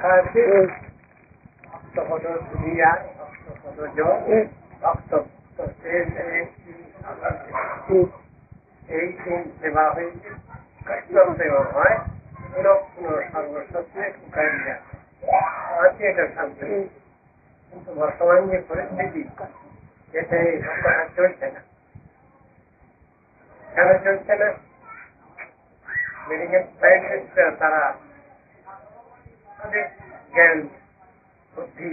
লেখা আছে ভক্তপদ দুনিয়া ভক্তপদ জল ভক্ত এই তিন সেবা হয়েছে কৃষ্ণ সেবা হয় সর্বসত্ত্বে শুকাইয়া আছে এটা শান্তি। কিন্তু বর্তমান যে পরিস্থিতি এতে চলছে না। কেন চলছে না? মেডিকেল সায়েন্টিস্টরা তারা তাদের জ্ঞান বুদ্ধি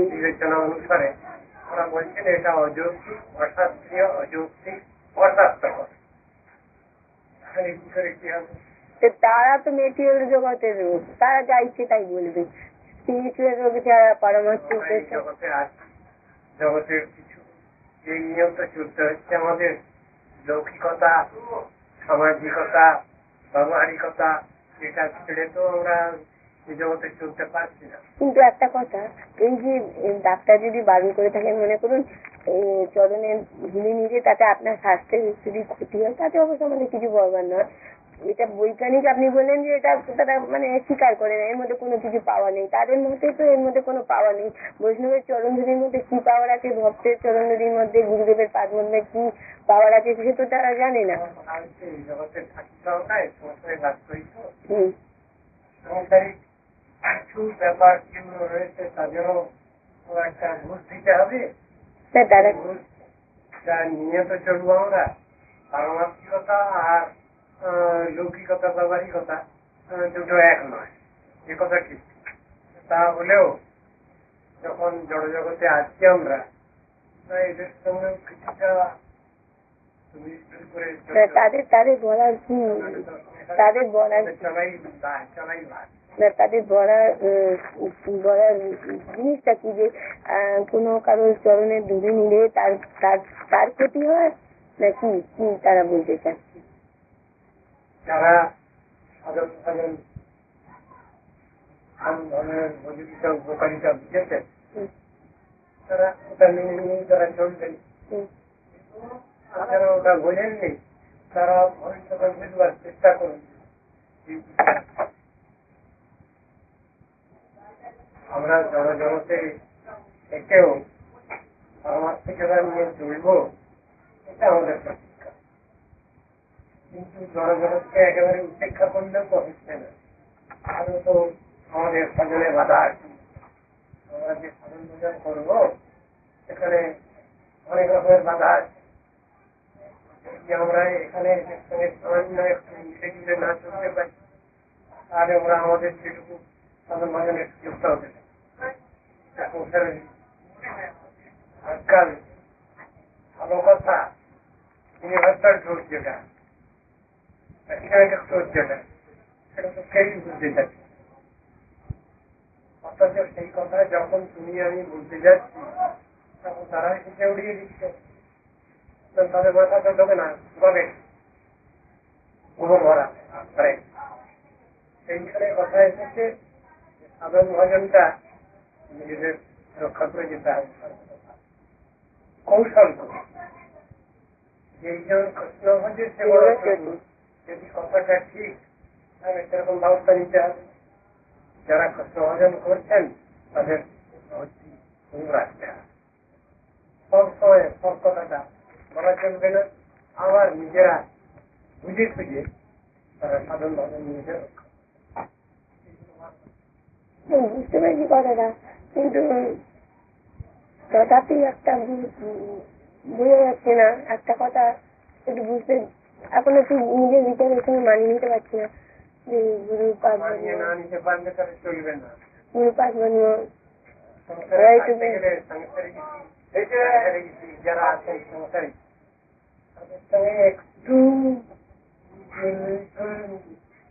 বিবেচনা অনুসারে তারা বলছেন এটা অযৌক্তিক অশাস্ত্রীয় অযৌক্তিক অস্বাস্থ্যকর। কি করে কি হবে? তারা তো মেটেরিয়াল জগতের রোগ, তারা যা ইচ্ছে তাই বলবে। স্পিরিচুয়াল রোগ যারা পারমার্থিক জগতে আছে, জগতের কিছু এই নিয়মটা চলতে হচ্ছে আমাদের লৌকিকতা সামাজিকতা ব্যবহারিকতা এটা ছেড়ে তো আমরা এই জগতে চলতে পারছি না। কিন্তু একটা কথা, এই যে ডাক্তার যদি বারণ করে থাকেন, মনে করুন চরণে ধুলি নিলে তাতে আপনার স্বাস্থ্যের যদি ক্ষতি হয়, তাতে অবশ্য আমাদের কিছু বলবার নয়। এটা বৈজ্ঞানিক, আপনি বললেন যে এটা তারা মানে স্বীকার করে না, এর মধ্যে কোনো কিছু পাওয়া নেই। তাদের মধ্যে তো এর মধ্যে কোনো পাওয়া নেই। বৈষ্ণবের চরণধুলির মধ্যে কি পাওয়ার আছে, ভক্তের চরণধুলির মধ্যে গুরুদেবের পাদ মধ্যে কি পাওয়ার আছে সে তো তারা জানে না। কিছু ব্যাপার যেগুলো রয়েছে তাদেরও একটা ঘুষ দিতে হবে। নিয়ে তো চলবো আমরা। পারমার্থিকতা আর লৌকিকতা ব্যবহারিকতা দুটো এক নয়, এ কথা ঠিক। তা হলেও যখন জড় জগতে আছি আমরা, এদের সঙ্গে কিছুটা তাদের বলার কি, তাদের বলার চলাই ভাগ। তাদের বলার জিনিসটা কি যে কোনো কারোর চরণের ধুলে নিলে তার ক্ষতি হয় নাকি কি তারা বলতে চাচ্ছে? যারা সাধন সাধন ধরনের মজুরিটা উপকারিতা বুঝেছেন তারা ওটা মেনে নিয়ে তারা চলবেন। যারা ওটা বোঝেননি তারা ভবিষ্যতে বুঝবার চেষ্টা করুন। আমরা জনজগতে একেও পারমার্থিকতা নিয়ে চলবো, এটা আমাদের প্রতিজ্ঞা। কিন্তু জনজগৎকে একেবারে উপেক্ষা করলেও তো হচ্ছে না। আরো তো আমাদের সাধনে বাধা আছে। আমরা যে সাধন ভোজন করবো সেখানে অনেক রকমের বাধা আছে। যদি আমরা এখানে সঙ্গে সামান্য একটু মিশে গিলে না চলতে পারি তাহলে আমরা আমাদের যেটুকু সাধন ভোজনের সুযোগটা হতে পারি। আজকাল ভালো কথা ইউনিভার্সাল ট্রুথ যেটা ট্রুথ যেটা সেটা তো কেউ বুঝতে চাচ্ছে। অর্থাৎ সেই কথা যখন তুমি আমি বলতে যাচ্ছি তখন তারা এসে উড়িয়ে দিচ্ছে। তাদের মাথা তো ঢোকে না, বলে ভরা। সেইখানে কথা এসেছে সাধন ভজনটা নিজেদের রক্ষা করে যেতে হবে কৌশল করে। যেইজন কৃষ্ণ ভজে সে বড় প্রভু, যদি কথাটা ঠিক তাহলে সেরকম ব্যবস্থা নিতে হবে। যারা কৃষ্ণ ভজন করছেন তাদের ভর্তি রাখতে হবে। সব সময় সব কথাটা বলা চলবে না, আবার নিজেরা বুঝে খুঁজে তারা সাধন ভজন নিজে রক্ষা। বুঝতে পেরেছি কথাটা, কিন্তু তথাপি একটা বুঝে যাচ্ছে না। একটা কথা একটু বুঝতে এখন একটু নিজের বিচারের সঙ্গে মানিয়ে নিতে পারছি না যে গুরু পাঠ না নিতে পারলে তাহলে চলবে না। গুরু পাঠ বানিয়ে যারা আছেন সংসারী তাদের সঙ্গে একটু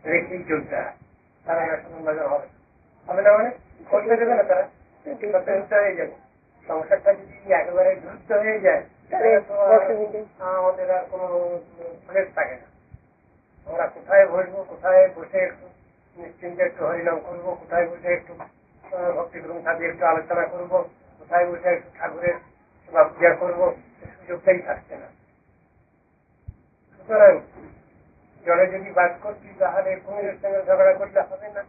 রেখেই চলতে হয়। তারা সাধন ভজন হবে না মানে করতে দেবে না, তারা হয়ে যাবে। সংসারটা যদি একেবারে দ্রুত হয়ে যায় আমাদের আর কোনো প্লেস থাকে না। আমরা কোথায় বসবো, কোথায় বসে একটু নিশ্চিন্তে একটু হরিনাম করবো, কোথায় বসে একটু ভক্তিগ্রন্থ সাথে একটু আলোচনা করবো, কোথায় বসে একটু ঠাকুরের সেবা পূজা করবো, সুযোগটাই থাকছে না। সুতরাং জলে যদি বাস করছি তাহলে কুমিরের সঙ্গে ঝগড়া করলে হবে না।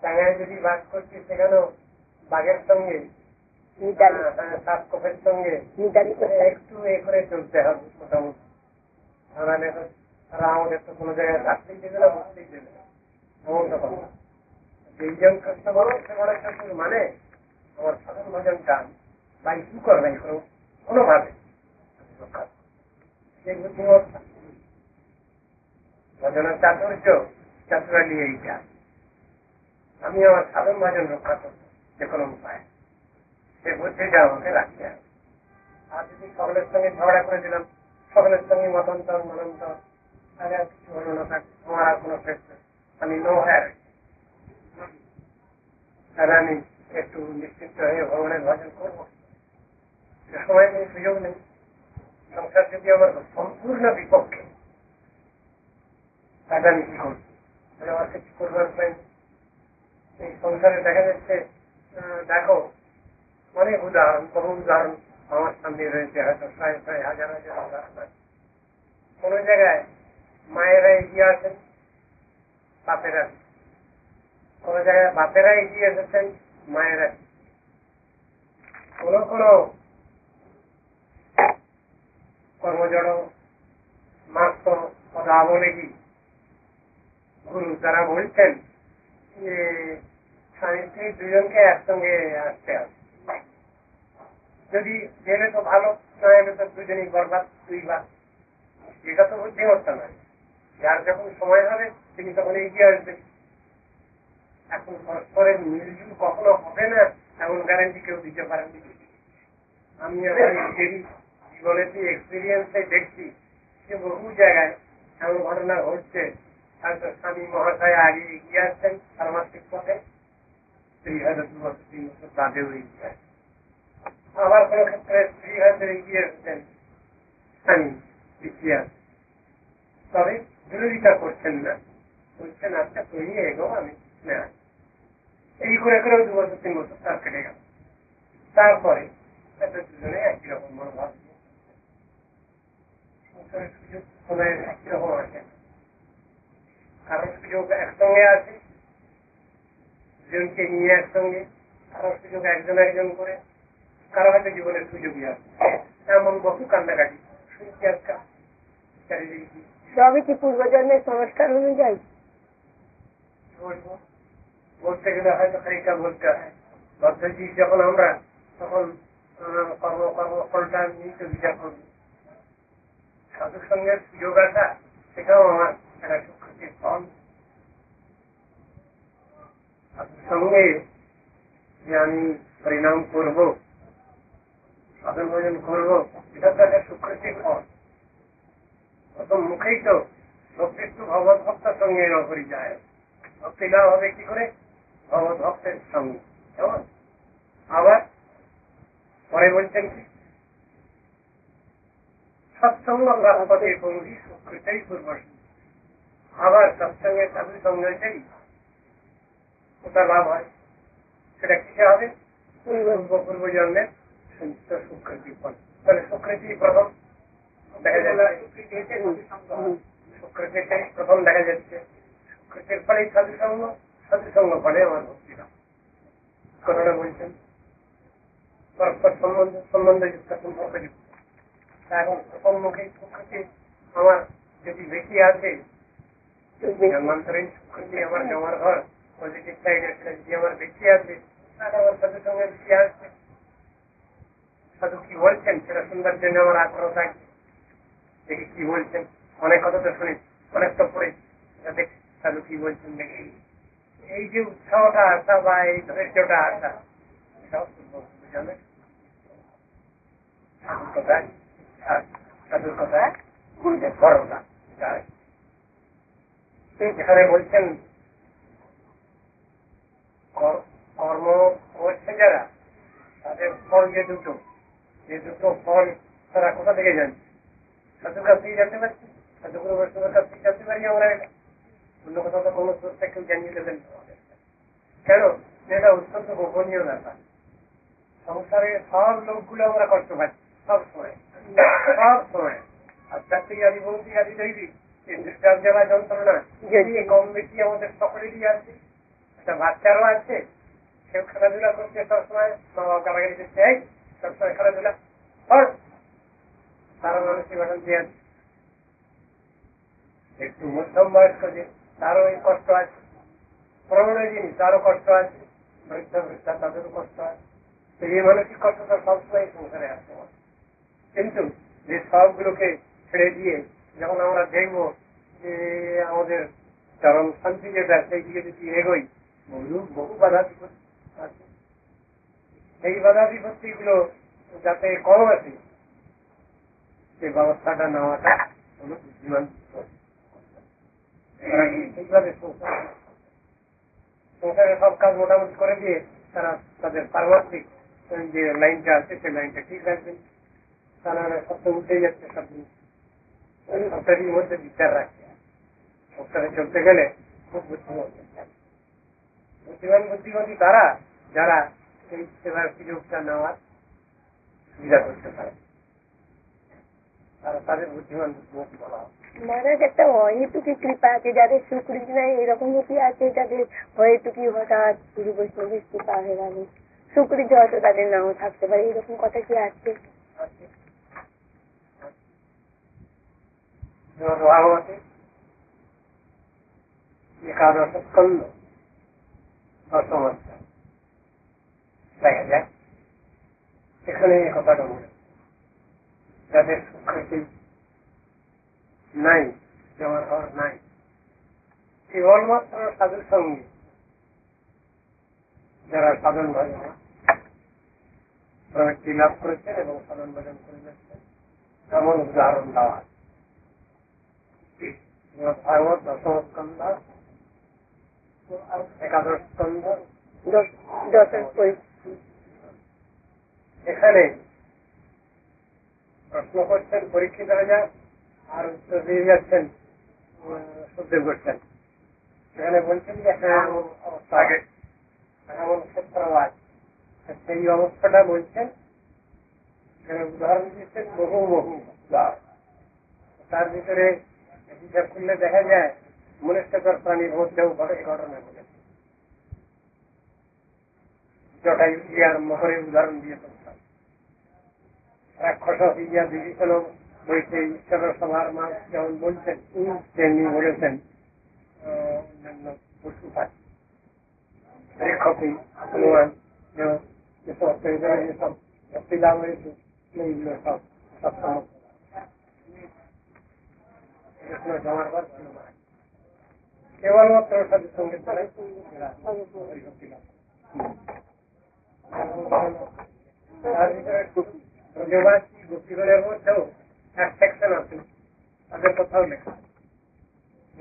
ডাঙায় যদি বাস করছি সেখানেও বাঘের সঙ্গে সাপকোপের সঙ্গে একটু এ করে চলতে হবে মোটামুটি। তাহলে তারা আমাদের তো কোনো জায়গায় রাখতেই দেবে না, বসতেই দেবে না, এমনটা কথা। যেইজন কৃষ্ণ বলো সে বড় ঠাকুর মানে আমার সাধন ভজন টান বা কি করবেন কোনোভাবে সেই বুদ্ধিমত্তা ভজনের চাতুর্য চাতুরালি এইটা। আমি আমার সাধন ভজন রক্ষা করবো যে কোনো উপায়, সে বুদ্ধিটা আমাকে রাখতে হবে। আর যদি সকলের সঙ্গে ঝগড়া করে দিলাম, সকলের সঙ্গে মতান্তর মনান্তর, তাহলে আর কিছু হলো না, আমার আর কোনো ক্ষেত্রে আমি নো হ্যার। তাহলে আমি একটু নিশ্চিন্ত হয়ে ভগবানের ভজন করবো, সে সময় কোনো সুযোগ নেই। সংসার যদি আমার সম্পূর্ণ বিপক্ষে, তাহলে আমি কি করবো? তাহলে আমার কিছু করবার পাই। এই সংসারে দেখা যাচ্ছে, দেখো অনেক উদাহরণ, বহু উদাহরণ আমার সামনে রয়েছে, হয়তো প্রায় প্রায় হাজার হাজার উদাহরণ আছে। কোন জায়গায় মায়েরা এগিয়ে আছেন, বাপেরা, কোন জায়গায় বাপেরা এগিয়ে এসেছেন, মায়েরা। কোন কোন কর্মজড় মাস্ত পদাবলী গুরু তারা বলছেন যে স্বামী স্ত্রী দুজনকে একসঙ্গে আসতে হবে, যদি গেলে তো ভালো, না এলে তো দুজনই বরবাদ, দুই বার। এটা তো বুদ্ধিমত্তা নয়। যার যখন সময় হবে তিনি তখন এগিয়ে আসবেন। এখন পরস্পরের মিলজুল কখনো হবে না এমন গ্যারান্টি কেউ দিতে পারেন। আমি আমার নিজেরই জীবনেতে এক্সপিরিয়েন্সে দেখছি যে বহু জায়গায় এমন ঘটনা ঘটছে, হয়তো স্বামী মহাশয় আগে এগিয়ে আসছেন পারমার্থিক পথে, স্ত্রী হয়তো 2 বছর 3 বছর বাদেও এগিয়ে আসছেন। আবার কোন ক্ষেত্রে স্ত্রী হয়তো এগিয়ে এসেছেন, স্বামী পিছিয়ে আসছেন, তবে বিরোধিতা করছেন না, বলছেন আচ্ছা তুমি এগো আমি না, এই করে করেও 2 বছর 3 বছর তার কেটে গেল। তারপরে দুজনে একই রকম মনোভাব, সুযোগ সময়ের একই রকম আছে, কারো সুযোগ একসঙ্গে আছে, দুজনকে নিয়ে একসঙ্গে, কারো সুযোগ একজন একজন করে, কারো হয়তো জীবনের সুযোগই আছে। এমন বহু কান্নাকাটি শুনছি আজকাল চারিদিকে। সবই কি পূর্বজন্মের সংস্কার অনুযায়ী? বলবো, বলতে গেলে হয়তো খানিকটা বলতে হয়। বদ্ধজীব যখন আমরা, তখন কর্মফলটা নিয়ে তো বিচার করবো। সাধুর সঙ্গে সুযোগ আসা সেটাও আমার একটা সুকৃতির ফল। সাধুর সঙ্গে যে আমি পরিণাম করবো, সাধন ভোজন করবো, এটা তো একটা সুকৃতির ফল। প্রথম মুখেই তো ভক্তিত্ব ভগবত ভক্তের সঙ্গে নকরি যায়, ভক্তি লাভ হবে কি করে? ভগবত ভক্তের সঙ্গে। কেমন? আবার পরে বলছেন কি সৎসঙ্গ লাভপথে পৌঁছি সুকৃতই পূর্বশী। আবার সৎসঙ্গের সাধু সঙ্গেই ওটা লাভ হয়, সেটা কিসে হবে? পূর্ব জন্মের সঞ্চিত সুকৃতি ফল। তাহলে সুকৃতি প্রথম দেখা যাচ্ছে, সুকৃতিটাই প্রথম দেখা যাচ্ছে। সুকৃতির ফলেই সাধুসঙ্গ, সাধুসঙ্গ ফলে আমার ভক্তি লাভ। কথাটা বলছেন পরস্পর সম্বন্ধযুক্ত, সম্পর্কযুক্ত। এখন প্রথম মুখে সুকৃতি আমার যদি বেশি আছে, জন্মান্তরীণ সুকৃতি আমার জমার ঘর পজিটিভ সাইডে যদি আমার বেশি আসবে, তাহলে আমার সাধু সঙ্গে বেশি আসবে। সাধু কি বলছেন সেটা শুনবার জন্য আমার আগ্রহ থাকবে, দেখি কি বলছেন। অনেক কথা তো শুনি, অনেক তো পড়েছি, দেখি সাধু কি বলছেন দেখি। এই যে উৎসাহটা আসা বা এই ধৈর্যটা আসা, এটাও জানেন সাধুর কথায়, সাধুর কথায় বড়টা। যেখানে বলছেন কর্ম করছে যারা, তাদের ফল যে দুটো ফল তারা কোথা থেকে জানছে? সাধুর কাছ থেকে জানতে পারছি, সাধুগুরু বৈষ্ণবের কাছ থেকে জানতে পারি আমরা। এটা অন্য কোথাও তো কোনো সোর্সটা কেউ জানিয়ে দেবেন কেন? এটা অত্যন্ত গোপনীয় ব্যাপার। সংসারে সব লোকগুলো আমরা কষ্ট পাচ্ছি সব সময়, সব সময়। আধ্যাত্মিক আদি ভৌতিক আদি দৈবিক জ্বালা যন্ত্রণা কম বেশি আমাদের সকলেরই আছে। একটা বাচ্চারও আছে, সেও খেলাধুলা করছে সবসময়, মা বাবা গালাগালি দিচ্ছে, এই সবসময় খেলাধুলা কর, তারও মানুষই বাটন দিয়ে আছে। একটু মধ্যম বয়স্ক যে, তারও এই কষ্ট আছে, প্রবীণ যিনি তারও কষ্ট আছে, বৃদ্ধ বৃদ্ধা তাদেরও কষ্ট আছে। এই মানসিক কষ্টটা সবসময় সংসারে আসতে পারে। কিন্তু যে সবগুলোকে ছেড়ে দিয়ে যখন আমরা দেখবো যে আমাদের চরম শান্তি যেটা, সেই দিকে যদি এগোই, বহু বাধা বিপত্তি আছে। এই বাধা বিপত্তি গুলো যাতে কম আসে, সেই ব্যবস্থাটা নেওয়াটা হল বুদ্ধিমান। এইভাবে সংসারে সব কাজ মোটামুটি করে দিয়ে তারা তাদের পারমার্থিক যে লাইনটা আছে সেই লাইনটা ঠিক রাখবেন। তারা সবটা উঠে যাচ্ছে, সব সবটারই মধ্যে বিচার রাখছে। সংসারে চলতে গেলে খুব বুদ্ধিমান বুদ্ধিমতী তারা যারা এই সেবার সুযোগটা নেওয়ার সুবিধা করতে পারে, তারা তাদের বুদ্ধিমান বুদ্ধিমতী বলা হয়। মহারাজ, একটা অহেতুকি কৃপা আছে, যাদের সুকৃতি নাই এরকম কি আছে, যাদের অহেতুকি হঠাৎ গুরু বৈষ্ণবের কৃপা হয়ে গেল, সুকৃতি হয়তো তাদের নাও থাকতে পারে, এরকম কথা কি আছে? ভাগবতে একাদশ স্কন্ধ দশম অধ্যায় দেখা যায়, এখানে এই কথাটা বলে, যাদের সুকৃতি নাই, জমা হওয়ার নাই, কেবলমাত্র সাধুর সঙ্গে যারা সাধন ভজন প্রবৃত্তি লাভ করেছেন এবং সাধন ভজন করে যাচ্ছেন, এমন উদাহরণ দেওয়া ভাগবত দশম স্কন্ধ একাদশ স্কন্ধ এখানে প্রশ্ন করছেন পরীক্ষিত রাজা, আর উত্তর দিয়ে যাচ্ছেন সুখদেব গোস্বামী। সেখানে বলছেন যে হ্যাঁ এমন অবস্থা আগে, এমন ক্ষেত্রবাদ, সেই অবস্থাটা বলছেন। সেখানে উদাহরণ দিচ্ছেন বহু বহু উদাহরণ। তার ভিতরে হিসাব করলে দেখা যায় মনুষ্যকর প্রাণীর মধ্যেও ঘটে ঘটনা ঘটেছে। জটায়ু আর মোহরের উদাহরণ দিয়ে বলতাম, রাক্ষস ইয়া বিভীষণ বইতে ঈশ্বর সভার মাস যেমন বলছেন, তেমনি বলেছেন অন্যান্য পশু পাখি, রেখপি হনুমান, যে সমস্ত ভিতরে যেসব শক্তি লাভ হয়েছে, এইগুলো সব সবসময় জমার পর কেবলমাত্র তাদের সঙ্গে তার ভিতরে ব্রজবাসী গোপীগণের মধ্যেও এক সেকশন আছে, তাদের কথাও লেখা,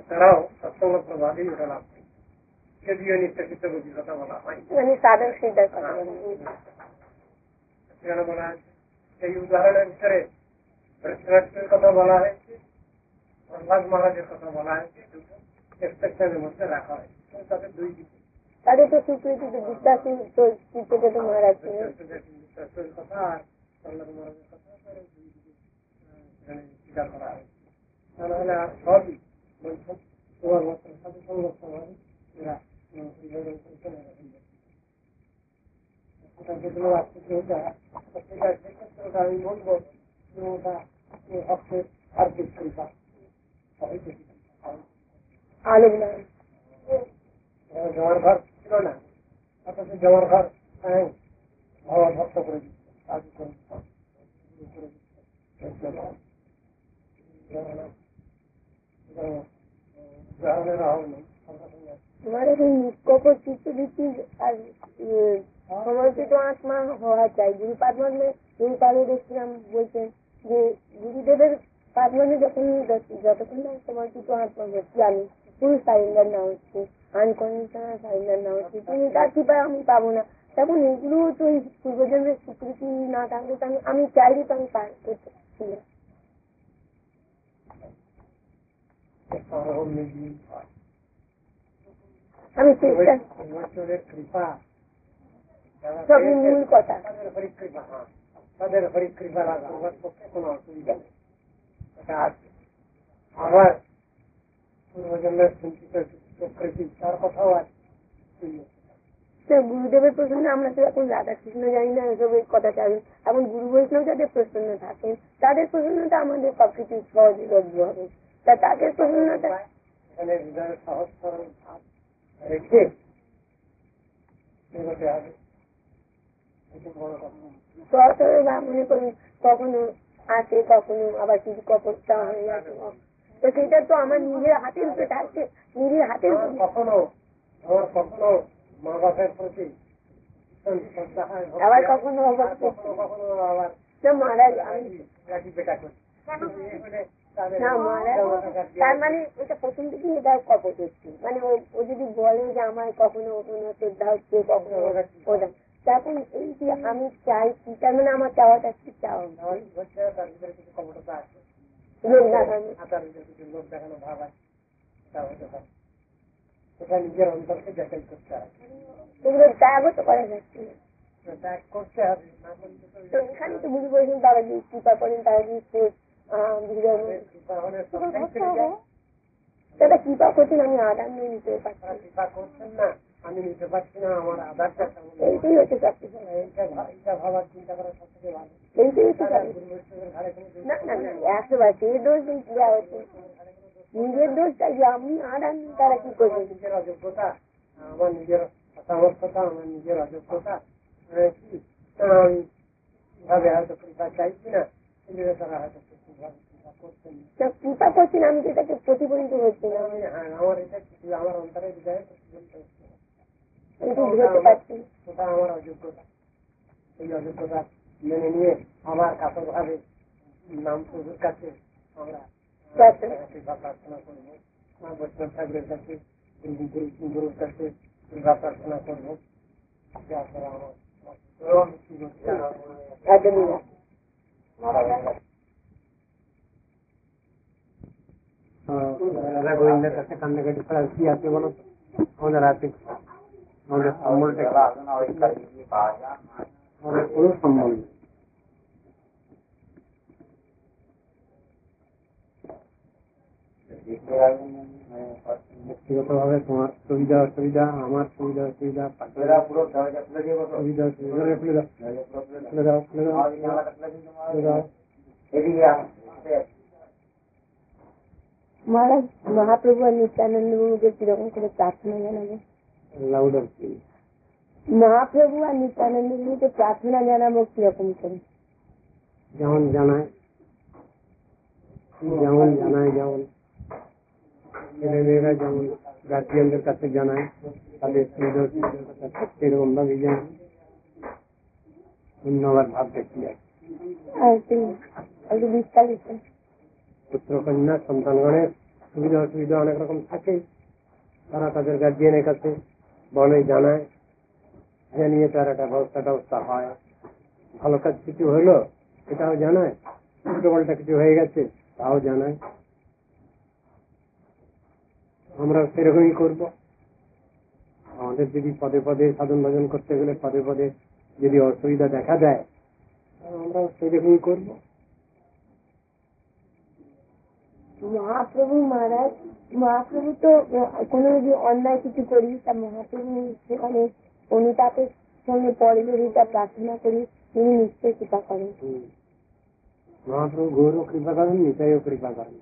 তারাও সৎসঙ্গ প্রভাবেই ওটা লাভ করে, যদিও নিষ্কাশিত গোপীর কথা বলা হয়। সেখানে বলা আছে এই উদাহরণের ভিতরে বৃহস্পতির কথা বলা হয়েছে, প্রহ্লাদ মহারাজের কথা বলা হয়েছে, দুটো এক্সপেকশনের মধ্যে রাখা হয়েছে। তাদের দুই দিকে তাদের তো স্বীকৃতি বিশ্বাসী মহারাজ কথা আর প্রহ্লাদ মহারাজের কথা দুই দিকে স্বীকার করা হয়েছে। তাহলে আর সবই বলছেন কেবলমাত্র সাধু সংঘর্ষ এরা যেগুলো আছে সেটা সেক্ষেত্রে আমি বলবো ওটা অক্ষের আর্থিক কৃপা জমার ঘর ছিল না, অথচ জমার ঘর ভাবা ভক্ত করে দিচ্ছে, কাজ করে সমর্পিত আত্মা হওয়া চাই। গুরুপাদে দেখছিলাম বলছেন যে গুরুদেবের পাদমনে যখন যতক্ষণ না সমর্পিত আত্মা হচ্ছে, আমি পুরো সারেন্ডার না হচ্ছে, আনকন্ডিশনাল সারেন্ডার না হচ্ছে, তুমি তার কৃপা আমি পাবো না, তখন এগুলো তো পূর্বজন্মের স্বীকৃতি না থাকলে তো আমি চাইলে তো আমি করতে পারছি না। আমি কৃপা সবই মূল কথা, তাদের হরিকৃপা রাখার পক্ষে কোনো অসুবিধা নেই। এটা আছে। আবার পূর্বজন্মের চিন্তিত প্রকৃতি তার কথাও আছে, তো গুরুদেবের প্রসন্ন আমরা তো এখন রাধা কৃষ্ণ জানি না এসবের কথা জানি, এখন গুরু বৈষ্ণব যাদের প্রসন্ন থাকেন তাদের প্রসন্নতা আমাদের সবকিছু সহজে লভ্য হবে। তা তাদের প্রসন্নতা এখানে হৃদয়ের সহজ সরল ভাব রেখে এগোতে হবে। বড় কথা সহজ সরল ভাব মনে করুন কখনো আসে কখনো আবার কিছু কপটটা হয়ে যাচ্ছে, তো সেটা তো আমার নিজের হাতের উপরে থাকছে, নিজের হাতের কখনো আমার কখনো মা বাপের প্রতি শ্রদ্ধা হয়, আবার কখনো কখনো কখনো আবার মহারাজ আমি রাখি বেটা করি। না মহারাজ তার মানে এটা প্রথম থেকে এটা কপট হচ্ছে, মানে ও যদি বলে যে আমার কখনো কখনো শ্রদ্ধা হচ্ছে কখনো ওটা, তখন এই যে আমি চাই তার মানে আমার চাওয়াটা কি চাওয়া তার ভিতরে কিছু কপটতা আছে, লোক দেখানো, কিছু লোক দেখানো ভাব আছে, তা হতে পারে। সেটা নিজের অন্তরকে যাচাই করতে হবে, এগুলো ত্যাগও তো করা যাচ্ছে না, ত্যাগ করতে হবে। না করলে তো এখানে তো বুঝে বলছেন তারা যে কৃপা করেন তারা দাদা কৃপা করছেন আমি আদার নিয়ে নিতে পারছি, কৃপা করছেন না আমি নিতে পারছি না, আমার আধারটা এইটাই হচ্ছে সবকিছু, এইটা ভাবার চিন্তা করা সব থেকে ভালো। এইটাই হচ্ছে না না না 100বার সেই দোষ দেওয়া হচ্ছে, নিজের দোষটা যে আমি আদার নিয়ে তারা কি করবে, নিজের অযোগ্যতা, আমার নিজের অসামর্থ্যতা, আমার নিজের অযোগ্যতা ভাবে হয়তো কৃপা চাইছি না, কিন্তু তারা হয়তো কৃপা করছেন আমি যেটাকে প্রতিফলিত হচ্ছে না, আমার এটা কিছু আমার অন্তরে হৃদয়ে প্রতিফলিত হচ্ছে না, ওটা আমার অযোগ্যতা। এই অযোগ্যতা মেনে নিয়ে আমার কাতর ভাবে নাম প্রভুর কাছে আমরা কৃপা প্রার্থনা করবো, আমার বৈষ্ণব ঠাকুরের কাছে গুরুর কাছে কৃপা প্রার্থনা করবো। রাধা গোবিন্দের কাছে কান্নাকাটি করা কি আছে বলো? আমাদের হাতে আমাদের সম্বলটা আমাদের কোনো সম্বল নেই। ব্যক্তিগত ভাবে তোমার সুবিধা অসুবিধা, আমার সুবিধা অসুবিধা, মহারাজ মহাপ্রভু আর নিত্যানন্দ বাবুকে কিরকম করে প্রার্থনা জানাবো? লাউডার মহাপ্রভু আর নিত্যানন্দ বাবুকে প্রার্থনা জানাবো কিরকম করে? যেমন জানায় যেমন ছেলেমেয়েরা যেমন গার্জিয়ানদের কাছে জানায়, তাদের সেরকম ভাবে জানায়। ধন্যবাদ ভাব দেখি বিস্তারিত পুত্র কন্যা সন্তানগণের সুবিধা অসুবিধা অনেক রকম থাকে, তারা তাদের গার্জিয়ানের কাছে বলে জানায়, জানিয়ে তার একটা ব্যবস্থা হয়। ভালো কাজ কিছু হইলো সেটাও জানায়, উল্টোপাল্টা কিছু হয়ে গেছে তাও জানায়। আমরা সেরকমই করব। আমাদের যদি পদে পদে সাধন ভজন করতে গেলে পদে পদে যদি অসুবিধা দেখা দেয় আমরা সেরকমই করব। মহাপ্রভু মহারাজ মহাপ্রভু তো কোনো যদি অন্যায় কিছু করি তা মহাপ্রভু সেখানে অনুতাপের সঙ্গে পরে যদি তা প্রার্থনা করি তিনি নিশ্চয় কৃপা করেন। মহাপ্রভু গৌরও কৃপা করেন, নিতাইও কৃপা করেন।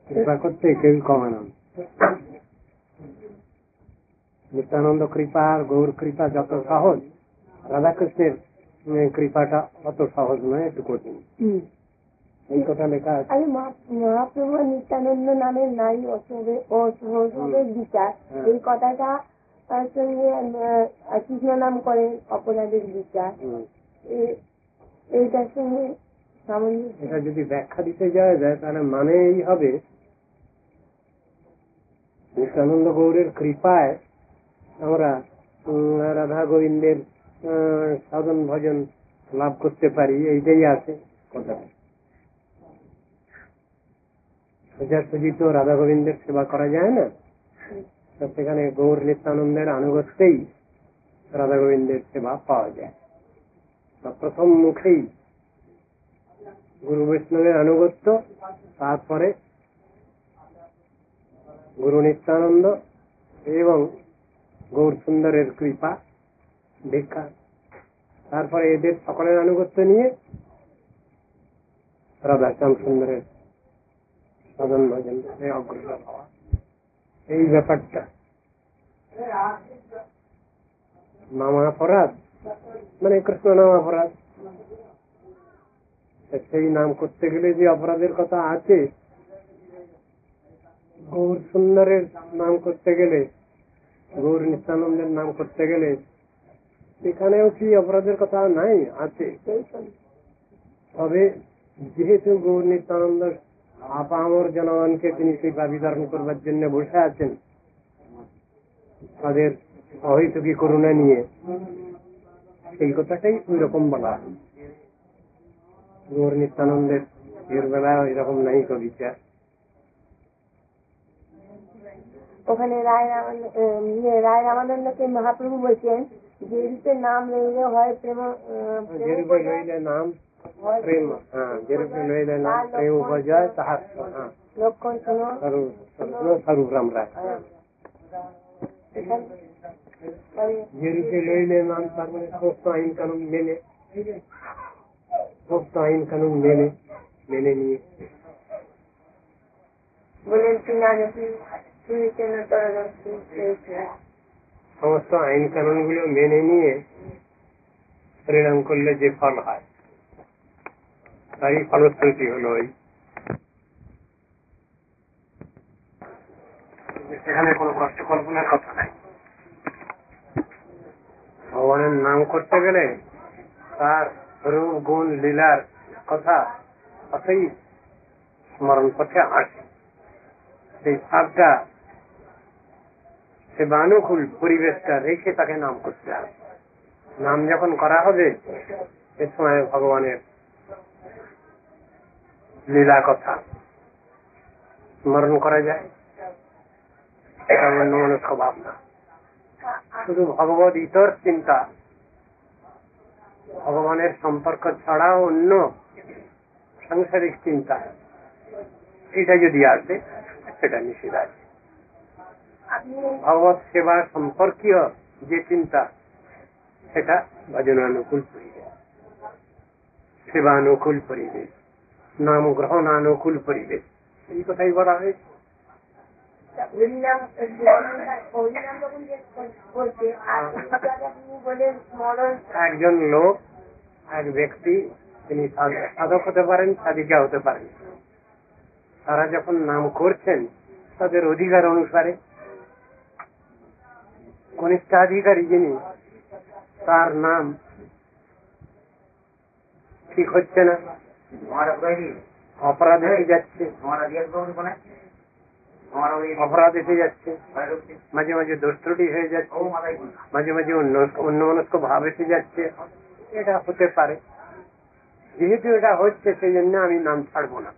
কৃপা করতে কেউ কমে না। নিত্যানন্দ কৃপা আর গৌর কৃপা যত সহজ, রাধাকৃষ্ণের কৃপাটা অত সহজ নয়, একটু কঠিন। এই কথা লেখা আছে। মহাপ্রভু নিত্যানন্দ নামের নারী অশুভের বিচার, এই কথাটা সঙ্গে কৃষ্ণ নাম করেন অপরাধের বিচার, এইটার সঙ্গে এটা যদি ব্যাখ্যা দিতে যাওয়া যায় তাহলে মানে এই হবে নিত্যানন্দ গৌরের কৃপায় আমরা রাধা গোবিন্দের সাধন ভজন লাভ করতে পারি, এইটাই আছে কথাটা। সোজাসুজি তো রাধা গোবিন্দের সেবা করা যায় না, সেখানে গৌর নিত্যানন্দের আনুগত্যেই রাধা গোবিন্দের সেবা পাওয়া যায়। প্রথম মুখেই গুরু বৈষ্ণবের আনুগত্য, তারপরে গুরু নিত্যানন্দ এবং গৌর সুন্দরের কৃপা ভিক্ষা, তারপরে এদের সকলের আনুগত্য নিয়ে রাধাশ্যাম সুন্দরের সাধন ভজন অগ্রসর হওয়া, এই ব্যাপারটা। নামাপরাধ মানে কৃষ্ণ নামাপরাধ, সেই নাম করতে গেলে যে অপরাধের কথা আছে, গৌর সুন্দরের নাম করতে গেলে, গৌর নিত্যানন্দের নাম করতে গেলে সেখানেও কি অপরাধের কথা নাই? আছে। তবে যেহেতু গৌর নিত্যানন্দ আপামর জনগণকে তিনি কৃপা বিতরণ করবার জন্য বসে আছেন, তাদের অহৈতুকী করুণা নিয়ে, সেই কথাটাই ওই রকম বলা। গৌর নিত্যানন্দের এর বেলায় এরকম নাই কবিতা। ওখানে রায় রামানন্দকে মহাপ্রভু বলছেন যে রূপে নাম লইলে হয় প্রেম, যে রূপে লইলে নাম প্রেম, যে রূপে লইলে নাম প্রেম উপজয় তাহার লক্ষণ শুনো স্বরূপ রাম রায়। যে রূপে লইলে নাম, তার মানে সমস্ত আইন কানুন মেনে, সমস্ত আইন কানুন মেনে নিয়ে বলেন সমস্ত আইন কানুন গুলো মেনে নিয়ে পরিণাম করলে যে ফল হয়, তারই ফলশ্রুতি হলো ওই। সেখানে কোনো কষ্ট কল্পনার কথা নাই। ভগবানের নাম করতে গেলে তার রূপ গুণ লীলার কথা অতই স্মরণ পথে আসে। সেই ভাবটা, সে বানুকূল পরিবেশটা রেখে তাকে নাম করতে হবে। নাম যখন করা হবে, এ সময় ভগবানের লীলা কথা স্মরণ করা যায়। এটা অন্য মনস্ক ভাবনা, শুধু ভগবত ইতর চিন্তা, ভগবানের সম্পর্ক ছাড়াও অন্য সাংসারিক চিন্তা, এটা যদি আসে সেটা নিষেধ আছে। ভগবত সেবা সম্পর্কীয় যে চিন্তা, সেটা ভজনানুকূল পরিবেশ, সেবানুকূল পরিবেশ, নাম গ্রহণানুকূল পরিবেশ, এই কথাই বলা হয়েছে। একজন লোক, এক ব্যক্তি, তিনি সাধক হতে পারেন, সাধিকা হতে পারেন, তারা যখন নাম করছেন তাদের অধিকার অনুসারে, কনিষ্ঠাধিকারী যিনি, তার নাম ঠিক হচ্ছে না, অপরাধ এসে যাচ্ছে, অপরাধ এসে যাচ্ছে, মাঝে মাঝে দোষ ত্রুটি হয়ে যাচ্ছে, মাঝে মাঝে অন্যমনস্ক ভাব এসে যাচ্ছে, এটা হতে পারে। যেহেতু এটা হচ্ছে, সেই জন্য আমি নাম ছাড়বো না।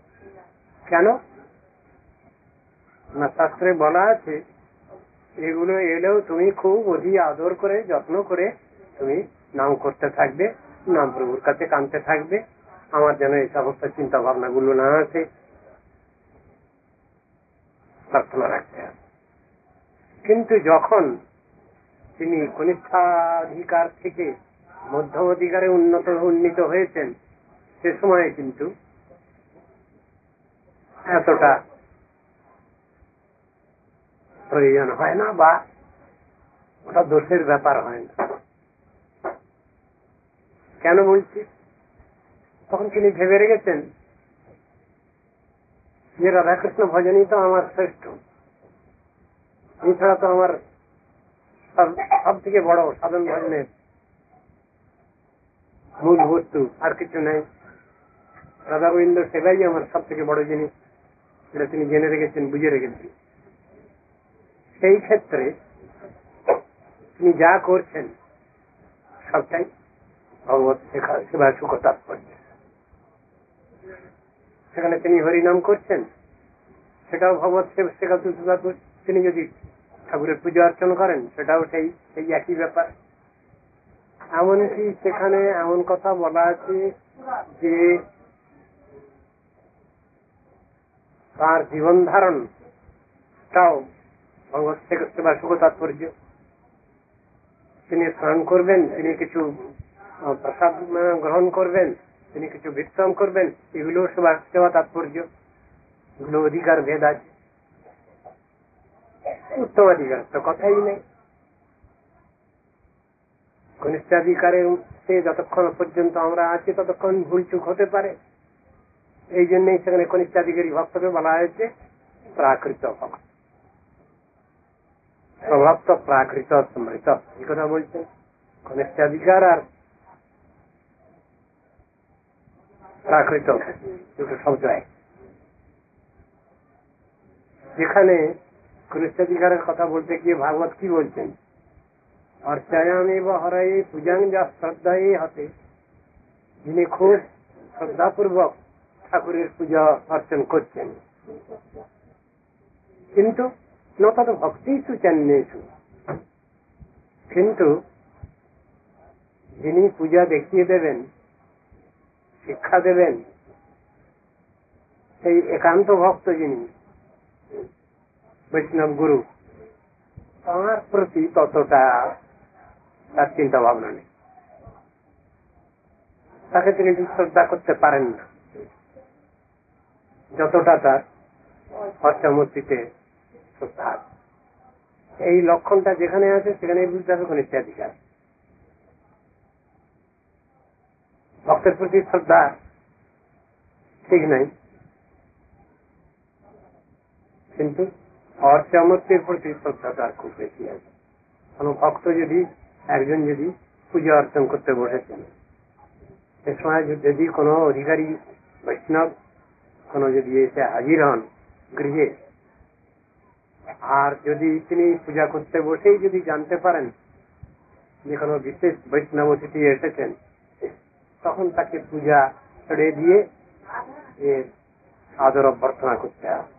কেন না, শাস্ত্রে বলা আছে এগুলো এলেও তুমি খুব অধি আদর করে যত্ন করে তুমি নাম করতে থাকবে, নাম প্রভুর কাছে কাঁদতে থাকবে, আমার যেন এই সমস্ত চিন্তা ভাবনা গুলো না আসে, প্রার্থনা রাখতে হবে। কিন্তু যখন তিনি কনিষ্ঠাধিকার থেকে মধ্যম অধিকারে উন্নীত হয়েছেন, সে সময় কিন্তু এতটা প্রয়োজন হয় না, বা ওটা দোষের ব্যাপার হয় না। কেন বলছি? তখন তিনি ভেবে রেখেছেন যে রাধাকৃষ্ণ ভজনই তো আমার শ্রেষ্ঠ, এছাড়া তো আমার সব থেকে বড় সাধন ভজনের মূল বস্তু আর কিছু নেই। রাধা গোবিন্দ সেবাই আমার সব থেকে বড় জিনিস, এটা তিনি জেনে রেখেছেন, বুঝে রেখেছেন। সেই ক্ষেত্রে তিনি যা করছেন সবটাই ভগবত সেবা সুখ তাৎপর্য। সেখানে তিনি হরিনাম করছেন, সেটাও ভগবত সেবা সুখ। তিনি যদি ঠাকুরের পুজো অর্চনা করেন, সেটাও সেই একই ব্যাপার। এমনকি সেখানে এমন কথা বলা আছে যে তার জীবন ধারণ একটাও ভগবত সেবা সুখ তাৎপর্য। তিনি স্নান করবেন, তিনি কিছু প্রসাদ গ্রহণ করবেন, তিনি কিছু বিশ্রাম করবেন, এগুলো সেবা তাৎপর্য, এগুলো অধিকার ভেদ আছে। উত্তরাধিকার তো কথাই নেই। কনিষ্ঠাধিকারের যতক্ষণ পর্যন্ত আমরা আছি ততক্ষণ ভুলচুক হতে পারে। এই জন্যই সেখানে কনিষ্ঠাধিকারী ভক্তকে বলা হয়েছে প্রাকৃত ভক্ত, স্বভক্ত প্রাকৃত সমৃত। এই কথা বলছেন। কনিষ্ঠাধিকার আর প্রাকৃত দুটো শব্দ এক। যেখানে কনিষ্ঠাধিকারের কথা বলতে গিয়ে ভাগবত কি বলছেন, অর্চায়ামি বা হরাই পূজাং যা শ্রদ্ধাই হাতে, যিনি খুব শ্রদ্ধাপূর্বক ঠাকুরের পূজা অর্চন করছেন, কিন্তু নতত ভক্তি সুচান্যেষু, কিন্তু যিনি পূজা দেখিয়ে দেবেন, শিক্ষা দেবেন, সেই একান্ত ভক্ত যিনি বৈষ্ণব গুরু, তাঁর প্রতি ততটা তার চিন্তা ভাবনা নেই, তাকে তিনি শ্রদ্ধা করতে পারেন না যতটা তার অর্চামূর্তিতে শ্রদ্ধা। এই লক্ষণটা যেখানে আছে সেখানে বুঝতে হবে কনিষ্ঠাধিকার। ভক্তের প্রতি শ্রদ্ধা ঠিক নাই, কিন্তু অর্চামূর্তির প্রতি শ্রদ্ধা তার খুব বেশি আছে। কোন ভক্ত যদি একজন যদি পূজা অর্চন করতে বসেছেন, সে সময় যদি কোনো অধিকারী বৈষ্ণব কোনো যদি এসে হাজির হন গৃহে, আর যদি তিনি পূজা করতে বসেই যদি জানতে পারেন যে কোনো বিশেষ বৈষ্ণব অতিথি এসেছেন, তখন তাকে পূজা ছেড়ে দিয়ে এর আদর অভ্যর্থনা করতে হবে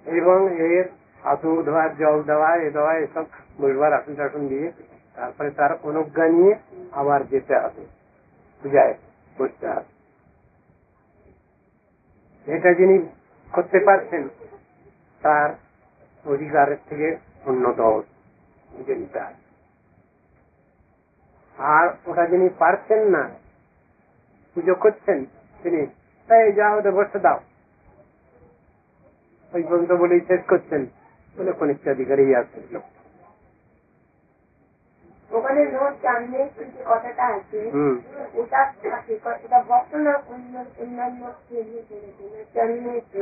এবং এর হাতু ধোয়া, জল দেওয়া, এ দেওয়া, এসব বসবার আসন টাসন দিয়ে তারপরে তার অনুজ্ঞা নিয়ে আবার যেতে হবে, পূজায় বসতে হবে। এটা যিনি করতে পারছেন তার অধিকারের থেকে উন্নত বুঝে নিতে হবে। আর ওটা যিনি পারছেন না, পুজো করছেন, তিনি এই যাও ওদের বসতে দাও, ওই পর্যন্ত বলেই শেষ করছেন, বলে কনিষ্ঠাধিকারী আছে। ওখানে নোট জানলে যে কথাটা আছে ওটা ওটা ভক্ত না অন্যান্য জানিয়েছে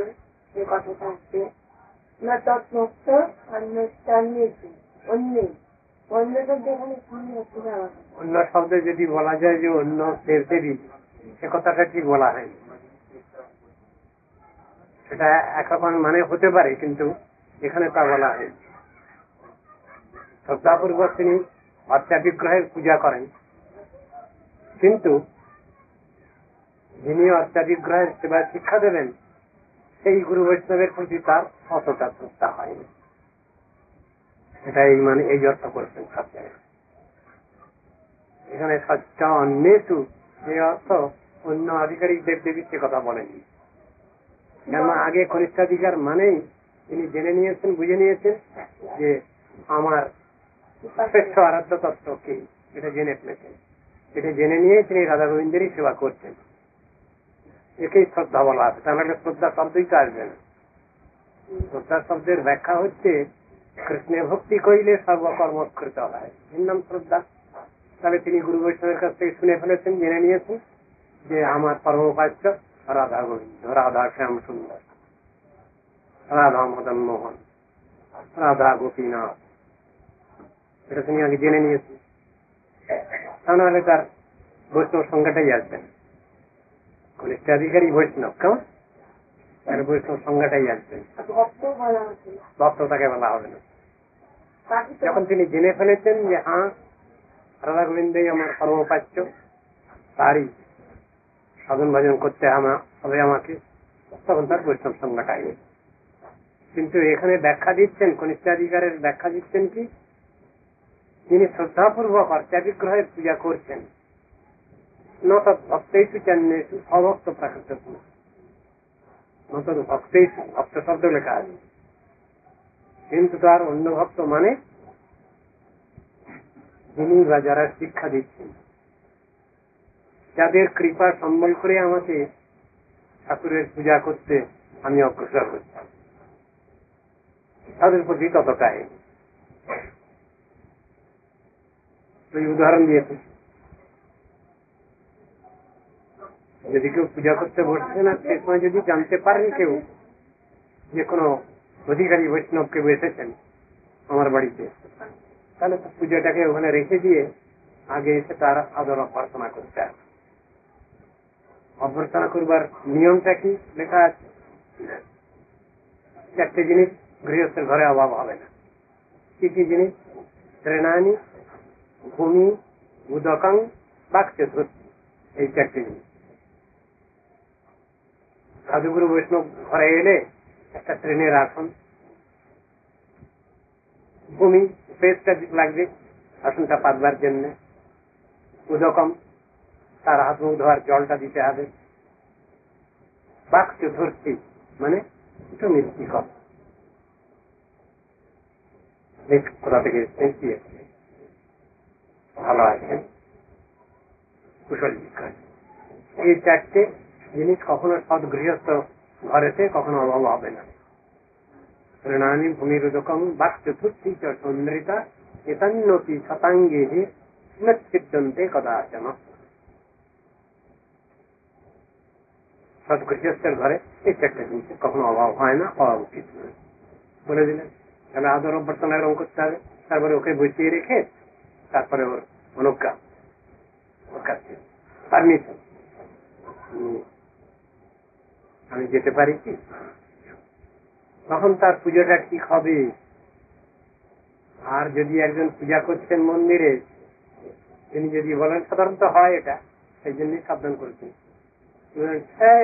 যে কথাটা আছে না, তৎভক্ত জানিয়েছে অন্য অন্য শব্দ এখানে শুনে হচ্ছে না। অন্য শব্দে যদি বলা যায় যে অন্য দেবদেবী, সে কথাটা ঠিক বলা হয়, সেটা একরকম মানে হতে পারে, কিন্তু এখানে তা বলা হয়। শ্রদ্ধাপূর্বক তিনি অর্চা বিগ্রহের পূজা করেন, কিন্তু যিনি অর্চা বিগ্রহের সেবা শিক্ষা দেবেন সেই গুরু বৈষ্ণবের প্রতি তার অতটা শ্রদ্ধা হয়নি। এটাই মানে এই অর্থ করছেন সবচেয়ে। এখানে সচ্চ অন্যেষু এই অর্থ অন্য আধিকারিক দেবদেবীর সে কথা বলেনি। কেন আগে কনিষ্ঠাধিকার মানেই তিনি জেনে নিয়েছেন, বুঝে নিয়েছেন যে আমার শ্রেষ্ঠ আরাধ্য তত্ত্ব কি, এটা জেনে ফেলেছেন। এটা জেনে নিয়ে তিনি রাধা গোবিন্দেরই সেবা করছেন, একেই শ্রদ্ধা বলা আছে। তাহলে শ্রদ্ধা শব্দই তো আসবে না। শ্রদ্ধা শব্দের ব্যাখ্যা হচ্ছে কৃষ্ণে ভক্তি করিলে সর্বকর্মকৃত হয়, এর নাম শ্রদ্ধা। তাহলে তিনি গুরু বৈষ্ণবের কাছ থেকে শুনে ফেলেছেন, জেনে নিয়েছেন যে আমার পরমোপাস্য রাধা গোবিন্দ, রাধা শ্যাম সুন্দর, রাধা মদন মোহন, রাধা গোপীনাথ, এটা তিনি আগে জেনে নিয়েছেন। তা নাহলে তার বৈষ্ণব সংজ্ঞাটাই আসবেন। কনিষ্ঠাধিকারী বৈষ্ণব কেমন, তার বৈষ্ণব সংজ্ঞাটাই আসবেন, ভক্ত তাকে বলা হবে না। যখন তিনি জেনে ফেলেছেন যে হ্যাঁ রাধা গোবিন্দই আমার পরমোপাস্য, তারই সাধন ভজন করতে হবে আমাকে, তখন তার বৈষ্ণব সংজ্ঞাটা আসবে। কিন্তু এখানে ব্যাখ্যা দিচ্ছেন, কনিষ্ঠাধিকারের ব্যাখ্যা দিচ্ছেন কি, তিনি শ্রদ্ধাপূর্বক অর্চা বিগ্রহের পূজা করছেন, নত ভক্তেষু চান্যেষু অভক্ত প্রাকৃত, নত ভক্তেষু, ভক্ত শব্দ লেখা আছে, কিন্তু তার অন্য ভক্ত মানে যিনি বা যারা শিক্ষা দিচ্ছেন, যাদের কৃপা সম্বল করে আমাকে ঠাকুরের পূজা করতে আমি অগ্রসর করছি, তাদের প্রতি ততটাই। ওই উদাহরণ দিয়েছে, যদি কেউ পূজা করতে বসছে না, সে সময় যদি জানতে পারেন কেউ যে কোনো অধিকারী বৈষ্ণব কেউ এসেছেন আমার বাড়িতে, তাহলে তো পূজাটাকে ওখানে রেখে দিয়ে আগে এসে তার আদর অভ্যর্থনা করতে হবে। অভ্যর্থনা করবার নিয়মটা কি লেখা আছে? 4টে জিনিস গৃহস্থের ঘরে অভাব হবে না। কি কি জিনিস? তৃণানি, ভূমি, উদকং, বাক্চতুর্থ। এই 4টে জিনিস। সাধুগুরু বৈষ্ণব ঘরে এলে একটা ট্রেনের আসন, ভূমি স্পেসটা লাগবে আসনটা পাতবার জন্য, উদকম তার হাত মুখ ধোয়ার জলটা দিতে হবে, বাক চতুর্থী মানে একটু মিষ্টি কম। কোথা থেকে ভালো আছেন, কুশল বিজ্ঞান। এই 4টে জিনিস কখনো সৎ গৃহস্থ ঘরেতে কখনো অভাব হবে না। তৃণানি, ভূমির উদকম, বাক চতুর্থী চ সৌন্দর্যতা এতন্নতি শতাঙ্গে সিদ্ধন্তে কদাচন। সৎ গৃহস্থের ঘরে এই 4টে জিনিসের কখনো অভাব হয় না, হওয়া উচিত নয় বলে দিলেন। তাহলে আদর অভ্যর্থনা এরকম করতে হবে। তারপরে ওকে বসিয়ে রেখে তারপরে ওর অনুজ্ঞা, ওর কাছে পারমিশন, আমি যেতে পারি কি? তখন তার পুজোটা ঠিক হবে। আর যদি একজন পূজা করছেন মন্দিরে, তিনি যদি বলেন, সাধারণত হয় এটা, সেই জন্যই সাবধান করছেন,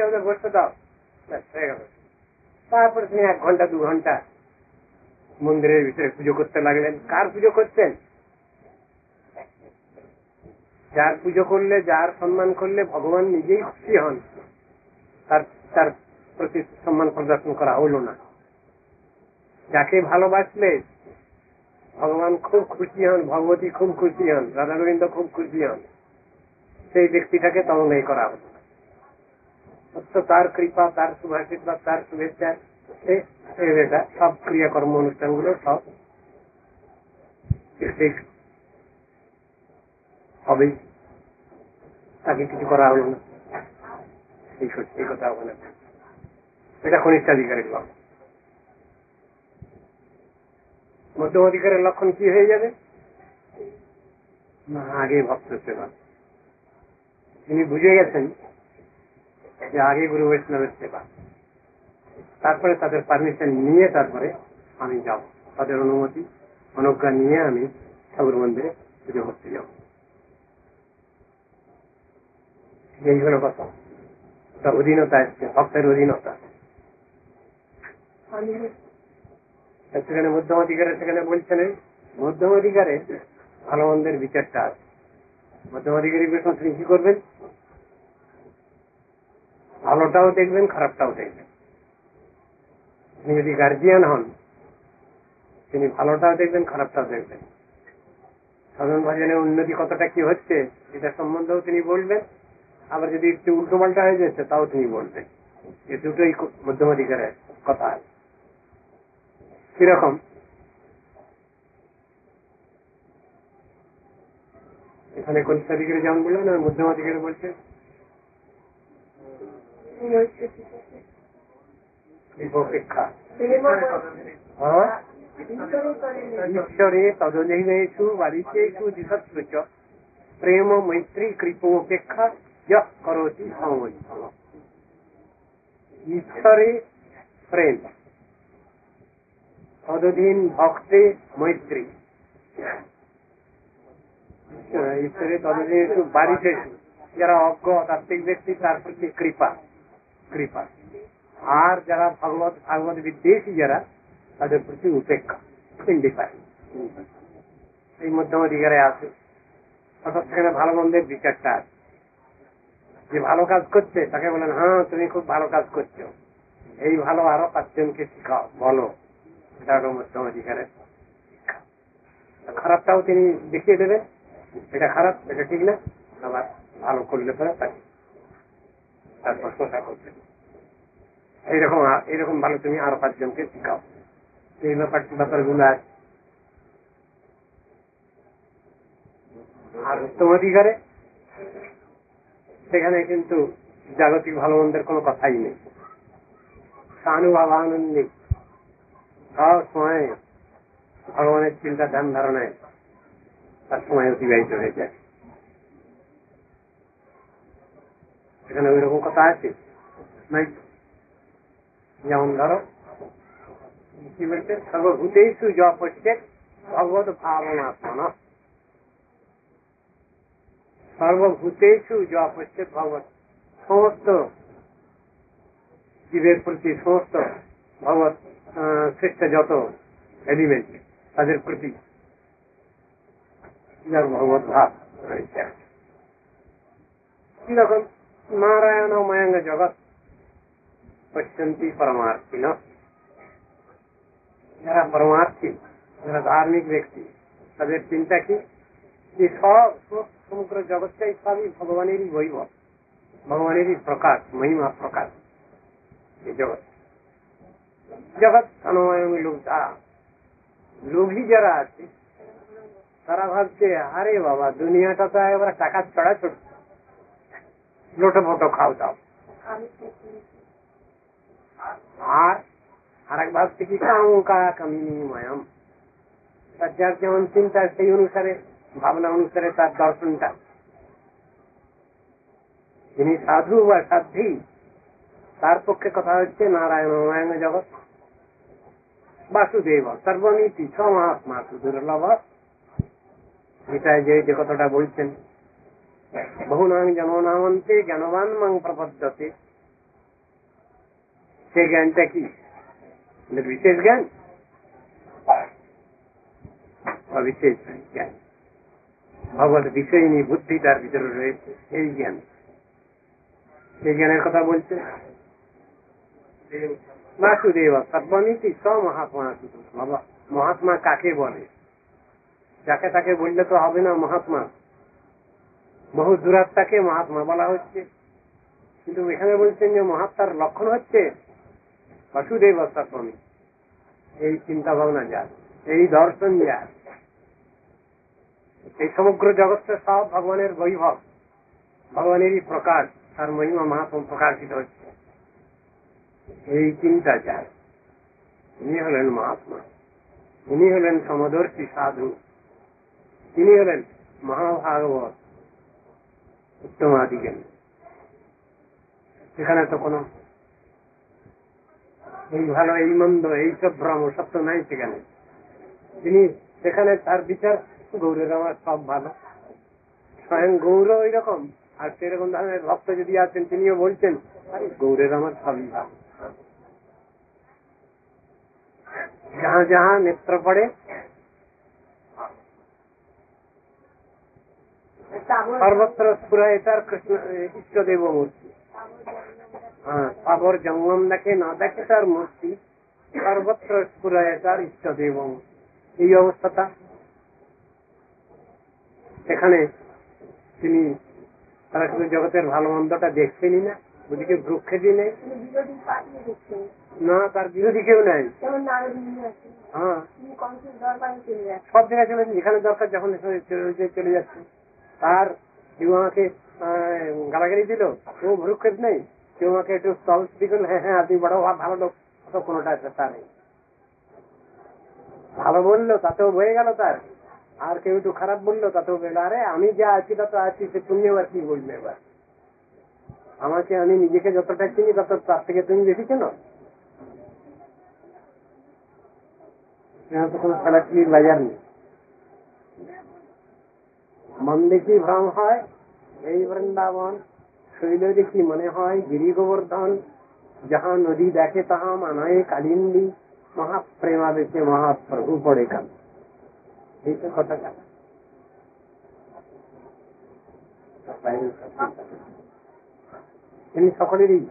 ওদের বসতে দাও, হয়ে গেল। তারপরে তিনি 1 ঘন্টা 2 ঘন্টা মন্দিরের ভিতরে পুজো করতে লাগলেন। কার পুজো করছেন? যার পুজো করলে, যার সম্মান করলে ভগবান নিজেই খুশি হন, তার প্রতি সম্মান প্রদর্শন করা হলো না। যাকে ভালোবাসলে ভগবান খুব খুশি হন, ভগবতী খুব খুশি হন, রাধা গোবিন্দ খুব খুশি হন, সেই ব্যক্তিটাকে তলনাই করা হলো। তার কৃপা, তার শুভাশীর্বাদ, তার শুভেচ্ছা, সব ক্রিয়াকর্ম অনুষ্ঠানগুলো সব হবে, তাকে কিছু করা হলো না। এই সত্যি কথা হবে না। এটা কনিষ্ঠাধিকারের লক্ষণ। মধ্যম অধিকারের লক্ষণ কি হয়ে যাবে? না, আগে ভক্ত সেবা। তিনি বুঝে গেছেন যে আগে গুরু বৈষ্ণবের সেবা, তারপরে তাদের পারমিশন নিয়ে তারপরে আমি যাব, তাদের অনুমতি অনুজ্ঞা নিয়ে আমি ঠাকুর মন্দিরে পুজো করতে যাব। এই হলো কথা। অধীনতা এসছে, ভক্তের অধীনতা। সেখানে মধ্যম অধিকারে, সেখানে বলছেন মধ্যম অধিকারে ভালো মন্দের বিচারটা আছে। মধ্যম অধিকারী বেতন তিনি কি করবেন? ভালোটাও দেখবেন, খারাপটাও দেখবেন। তিনি যদি গার্জিয়ান হন, তিনি ভালোটাও দেখবেন, খারাপটাও দেখবেন। সাধারণ ভজনে উন্নতি কতটা কি হচ্ছে এটা সম্বন্ধেও তিনি বলবেন। আবার যদি একটু উল্টো পাল্টা হয়ে যাচ্ছে তাও তিনি বলবেন। এ দুটোই মধ্যম অধিকারের কথা। কিরকম? এখানে কনিষ্ঠ অধিকারী যেমন বললেন, আর মধ্যম অধিকারী বলছে অপেক্ষা ঈশ্বরে তদনিবেশু বারিতেষু দিশৎসু প্রেম মৈত্রী কৃপোপেক্ষা যঃ করোতি সমবৈষ্ণব। ঈশ্বরে প্রেম, তদধীন ভক্তে মৈত্রী। ঈশ্বরে তদধীন বারিতেষু, যারা অজ্ঞ তাত্ত্বিক ব্যক্তি তার প্রতি কৃপা, কৃপা। আর যারা ভাগবত বিদ্বেষী যারা, তাদের প্রতি উপেক্ষা, ইন্ডিফারেন্স। এই মধ্যম অধিকারে আছে। অর্থাৎ সেখানে ভালো মন্দের বিচারটা আছে। যে ভালো কাজ করছে তাকে বলেন, হ্যাঁ তুমি খুব ভালো কাজ করছো, এই ভালো আরো 5 জনকে শিখাও, বলো, এটা হলো মধ্যম অধিকারের। খারাপটাও তিনি দেখিয়ে দেবেন, এটা খারাপ, এটা ঠিক না, আবার ভালো করলে পরে তার প্রশংসা করবেন। এইরকম ভালো তুমি আরো 5 জনকে শিখাও। এই ব্যাপারগুলো আছে। আর উত্তম অধিকারে সেখানে কিন্তু জাগতিক ভালো মন্দের কোনো কথাই নেই, স্থানুভাব আনন্দ নেই, সব সময় ভগবানের চিন্তা ধ্যান ধারণায় তার সময় অতিবাহিত হয়ে যায়। এখানে ওই রকম কথা আছে নাই? যেমন ধরো কি বলছে, সর্বভূতেষু যা পশ্যেৎ ভগবত ভাবনাত্মন, সর্বভূতেষু যা পশ্যেৎ ভগবত, সমস্ত জীবের প্রতি, সমস্ত ভগবত শ্রেষ্ঠ যত এলিমেন্ট তাদের প্রতি ভগবত ভাব রয়েছে। কিরকম? নারায়ণ ময়ঙ্গ জগৎ পশ্যন্তি পরমার্থী, যারা পরমার্থী, যারা ধার্মিক ব্যক্তি, তাদের চিন্তা কি, যে সব সমগ্র জগৎটাই সবই ভগবানেরই বৈভব, ভগবানেরই প্রকাশ, মহিমা প্রকাশ। এই জগৎ জগৎ অনময় লোভী যারা আছে তারা ভাবছে, আরে বাবা দুনিয়াটা তো এবার টাকা ছড়া ছোট, লোটো ফটো খাও দাও। আর আরেক ভাবছে কি কামকা কামিনীময়ম, তার যার যেমন চিন্তা সেই অনুসারে, ভাবনা অনুসারে তার দর্শনটা। যিনি সাধু বা সাধ্বী, তার পক্ষে কথা হচ্ছে নারায়ণ জগৎ বাসুদেব সর্বনীতি ছ মহাত্মা দুর্লভ। গীতায় যে কথাটা বলছেন, বহুনাং জননামন্তে জ্ঞানবান মাং প্রপদ্যতে, সে জ্ঞানটা কি? বিশেষ জ্ঞান, অবিশেষ জ্ঞান। ভগবত বিষয়নী বুদ্ধি তার ভিতরে রয়েছে, এই জ্ঞান, সেই জ্ঞানের কথা বলছে। বাসুদেব সর্বনীতি স মহাত্মা দুর্লভ। মহাত্মা কাকে বলে? যাকে তাকে বললে তো হবে না মহাত্মা, বহু দূরাত্মাকে মহাত্মা বলা হচ্ছে। কিন্তু এখানে বলছেন যে মহাত্মার লক্ষণ হচ্ছে বাসুদেব সর্বনী। এই চিন্তা ভাবনা যার, এই দর্শন যার, এই সমগ্র জগৎটা সব ভগবানের বৈভব, ভগবানেরই প্রকাশ, তার মহিমা মাহাত্ম প্রকাশিত হচ্ছে, এই চিন্তা যার, তিনি হলেন মহাত্মা, তিনি হলেন সমদর্শী সাধু, তিনি হলেন মহাভাগবত উত্তমাধিকারী। সেখানে তো কোনো এই ভালো এই মন্দ এইসব ভ্রম সত্য নাই সেখানে। তিনি সেখানে তার বিচার গৌরের আমার সব ভালো, স্বয়ং গৌর ওই রকম। আর সেরকম ধরনের ভক্ত যদি আছেন, তিনিও বলছেন আরে গৌরের আমার সবই ভালো। যাহা যাহা নেত্র পড়ে সর্বত্র স্ফুরায় তার কৃষ্ণ ইষ্টদেব মূর্তি। হ্যাঁ, সাগর জঙ্গম দেখে না দেখে তার মূর্তি, সর্বত্র স্ফুরায় তার ইষ্টদেব মূর্তি। এই অবস্থাটা সেখানে তিনি, তারা শুধু জগতের ভালো মন্দটা দেখছেনই না, ওদিকে ভ্রুক্ষেপই নেই, না তার বিরোধী কেউ নাই। হ্যাঁ, সব জায়গায় চলে, যেখানে দরকার যখন চলে যাচ্ছে। তার কেউ আমাকে গালাগালি দিল, কেউ ভ্রুক্ষেপ নেই, কেউ আমাকে একটু স্থল দিল, হ্যাঁ হ্যাঁ আপনি বড় ভালো লোক, কোনোটা তা নেই। ভালো বললো তাতেও বয়ে গেল তার, আর কেউ একটু খারাপ বললো তাতেও বললো, আরে আমি যা আছি তত আছি, সে তুমি এবার কি বলবে? এবার আমাকে, আমি নিজেকে যতটা চিনি তত তার থেকে তুমি বেশি কেন? তো কোনো খেলাচুলির বাজার নেই। মন দেখি ভ্রম হয় এই বৃন্দাবন, শৈল দেখি মনে হয় গিরি গোবর্ধন, যাহা নদী দেখে তাহা মানায় কালিন্দী, মহাপ্রেমাবেশে মহাপ্রভু পড়ে কাল। এই তো কথাটা। তিনি সকলেরই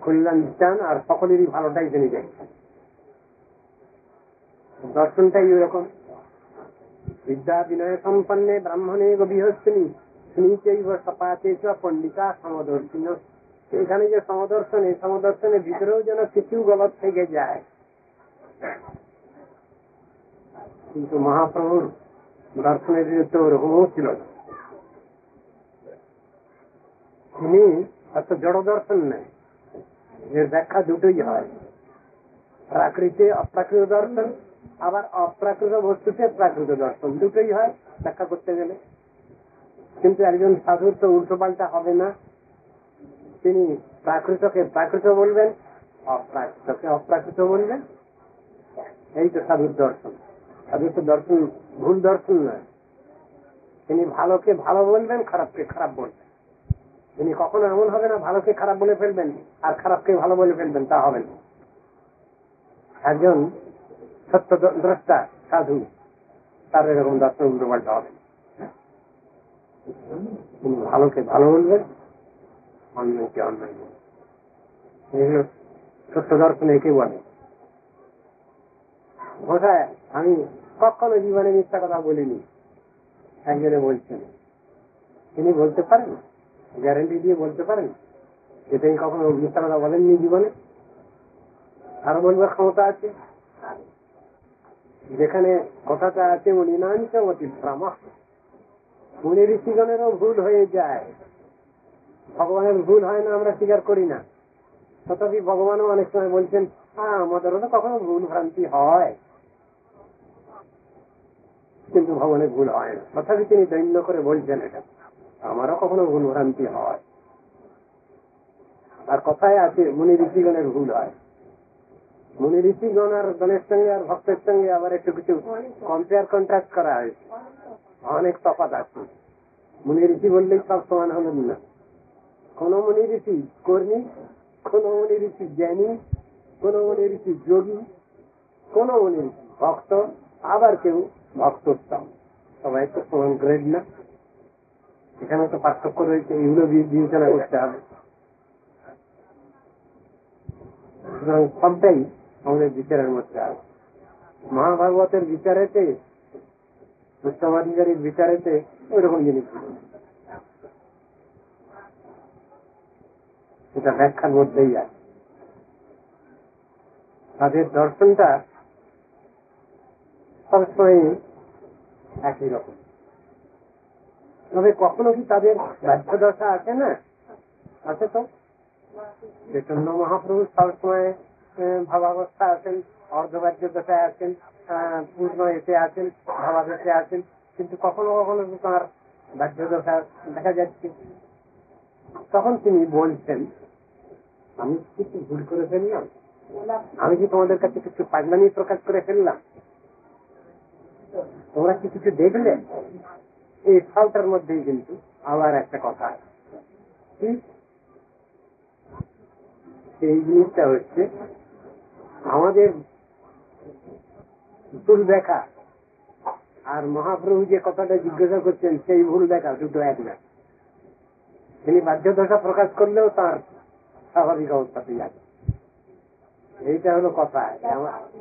কল্যাণ চান, আর সকলেরই ভালোটাই তিনি দেখছেন। দর্শনটাই ওরকম। বিদ্যা বিনয় সম্পন্নে ব্রাহ্মণে গভীরস্মিনী স্মিচৈব সপাতে চ পণ্ডিতা সমদর্শিন। এখানে যে সমদর্শন, এই সমদর্শনের ভিতরেও যেন কিছু গলত থেকে যায়। কিন্তু মহাপ্রভুর দর্শনের বিরুদ্ধে ওরকমও ছিল না। তিনি এত জড় দর্শন নেই, এর ব্যাখ্যা দুটোই হয়, প্রাকৃতে অপ্রাকৃত দর্শন, আবার অপ্রাকৃত বস্তুতে প্রাকৃত দর্শন, দুটোই হয় ব্যাখ্যা করতে গেলে। কিন্তু একজন সাধুর তো উল্টো পাল্টা হবে না, তিনি প্রাকৃতকে প্রাকৃত বলবেন, অপ্রাকৃতকে অপ্রাকৃত বলবেন। এই তো সাধুর দর্শন। সাধুর তো দর্শন ভুল দর্শন নয়, তিনি ভালোকে ভালো বলবেন, খারাপকে খারাপ বলবেন। তিনি কখনো এমন হবে না ভালোকে খারাপ বলে ফেলবেন আর খারাপকে ভালো বলে ফেলবেন, তা হবে না। একজন সত্য দ্রষ্টা সাধু, তার এরকম দর্শন উল্টো পাল্টা হবে। তিনি ভালোকে ভালো বলবেন, অন্যকে অন্যায় বলবেন। এগুলো সত্য দর্শন একে বলে। বোঝায় আমি কখনো জীবনে মিথ্যা কথা বলিনি, একজনে বলছেন, তিনি বলতে পারেন, গ্যারান্টি দিয়ে বলতে পারেন যে তিনি কখনো মিথ্যা কথা বলেননি জীবনে? আরো বলবার ক্ষমতা আছে। যেখানে কথাটা আছে উনি নাঞ্চ অতিক্রম, উনি ঋষিগণেরও ভুল হয়ে যায়। ভগবানের ভুল হয় না আমরা স্বীকার করি না, তথাপি ভগবানও অনেক সময় বলছেন আমাদেরও তো কখনো ভুল ভ্রান্তি হয়, কিন্তু ভগবানের ভুল হয় না, তথাপি তিনি দৈন্য করে বলছেন এটা আমারও কখনো ভুল ভ্রান্তি হয়। আর কথায় আছে মুনি ঋষিগণের ভুল হয়। মুনি ঋষিগণ আর গণের সঙ্গে আর ভক্তের সঙ্গে আবার একটু কিছু কম্পেয়ার কন্ট্রাস্ট করা হয়েছে, অনেক তফাৎ আছে। মুনি ঋষি বললেই সব সমান হলেন না। কোন মুনি ঋষি কর্মী, কোন মুনি ঋষি জ্ঞানী, কোন মুনি ঋষি যোগী, কোন মুনি ঋষি ভক্ত, আবার কেউ ভক্তোত্তম। সবাই তো সমান গ্রেড না, এখানে তো পার্থক্য রয়েছে, এগুলো বিবেচনা করতে হবে। সুতরাং সবটাই আমাদের বিচারের মধ্যে আছে। মহাভাগবতের বিচারেতে, উত্তমাধিকারীর বিচারেতে ওইরকম জিনিস এটা ব্যাখ্যার মধ্যেই আছে। তাদের দর্শনটা সবসময় একই রকম। তবে কখনো কি তাদের বাহ্য দশা আছে? না আছে তো। চৈতন্য মহাপ্রভু সবসময় ভাবাবস্থা আছেন, অর্ধবাহ্য দশায় আছেন, পূর্ণ এতে আছেন, ভাবাবেশে আছেন, কিন্তু কখনো কখনো তাঁর বাহ্য দশা দেখা যাচ্ছে। তখন তিনি বলছেন আমি কিছু ভুল করে ফেললাম, আমি কি তোমাদের কাছে কিছু পাগলামি প্রকাশ করে ফেললাম, তোমরা কি কিছু দেখলে? এই ফলটার মধ্যেই কিন্তু আবার একটা কথা আছে। এই জিনিসটা হচ্ছে আমাদের ভুল দেখা আর মহাপ্রভু যে কথাটা জিজ্ঞাসা করছেন সেই ভুল দেখা দুটো এক না। তিনি বাহ্য দশা প্রকাশ করলেও তার স্বাভাবিক অবস্থাতেই আছে। এইটা হলো কথা।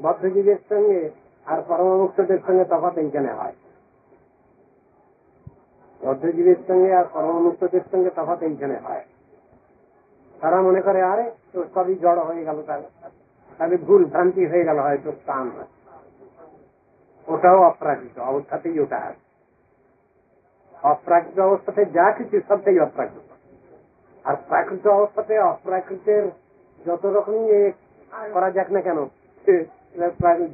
বদ্ধজীবের সঙ্গে আর পরমমুক্তদের সঙ্গে তফাৎ এইখানে হয়। বদ্ধজীবের সঙ্গে আর পরমমুক্তদের সঙ্গে তফাৎ এইখানে হয়। তারা মনে করে আরে তো সবই জড় হয়ে গেল, তাহলে ভুল ভ্রান্তি হয়ে গেল, হয়তো স্থান হয়। ওটাও অপ্রাকৃত অবস্থাতেই ওটা আছে। অপ্রাকৃত অবস্থাতে যা কিছু সবটাই অপ্রাকৃত, আর প্রাকৃত অবস্থাতে অপ্রাকৃতের যত রকমই করা যাক না কেন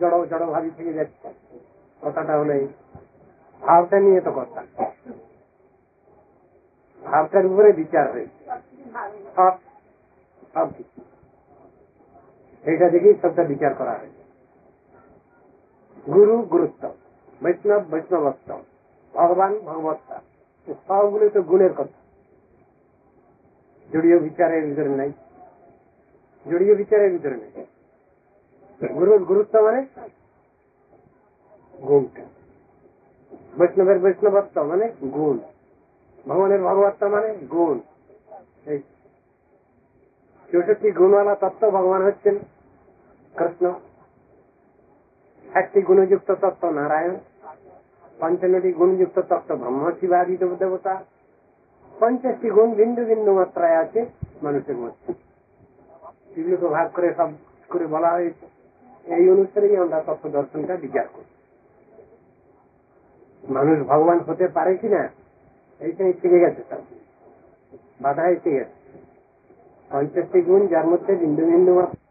জড় জড় ভাবি থেকে যাচ্ছে। কথাটা হলো ভাবটা নিয়ে তো কথা, ভাবটার উপরে বিচার হয়েছে সব সব কিছু, এইটা দেখেই সবটা বিচার করা হয়েছে। গুরু গুরুত্ব, বৈষ্ণব বৈষ্ণবত্ব, ভগবান ভগবত্তা, সবগুলো তো গুণের কথা। জড়ীয় বিচারের ভিতরে নাই, জড়ীয় বিচারের ভিতরে নেই। গুরুর গুরুত্ব মানে গুণটা, বৈষ্ণবের বৈষ্ণবত্ব মানে গুণ, ভগবানের ভগবত্তা মানে গুণ। এই 64 গুণওয়ালা তত্ত্ব ভগবান হচ্ছেন কৃষ্ণ, ষাটটি গুণযুক্ত তত্ত্ব নারায়ণ, 55টি গুণযুক্ত তত্ত্ব ব্রহ্ম শিবাদি দেবতা, 50টি গুণ বিন্দু বিন্দু মাত্রায় আছে মানুষের মধ্যে। সেগুলোকে ভাগ করে সব করে বলা হয়েছে। এই অনুসারেই আমরা তত্ত্ব দর্শনটা বিচার করি। মানুষ ভগবান হতে পারে কিনা এইটাই শিখে গেছে, সব বাধা এসে গেছে। 50টি গুণ যার মধ্যে বিন্দু বিন্দু মাত্রা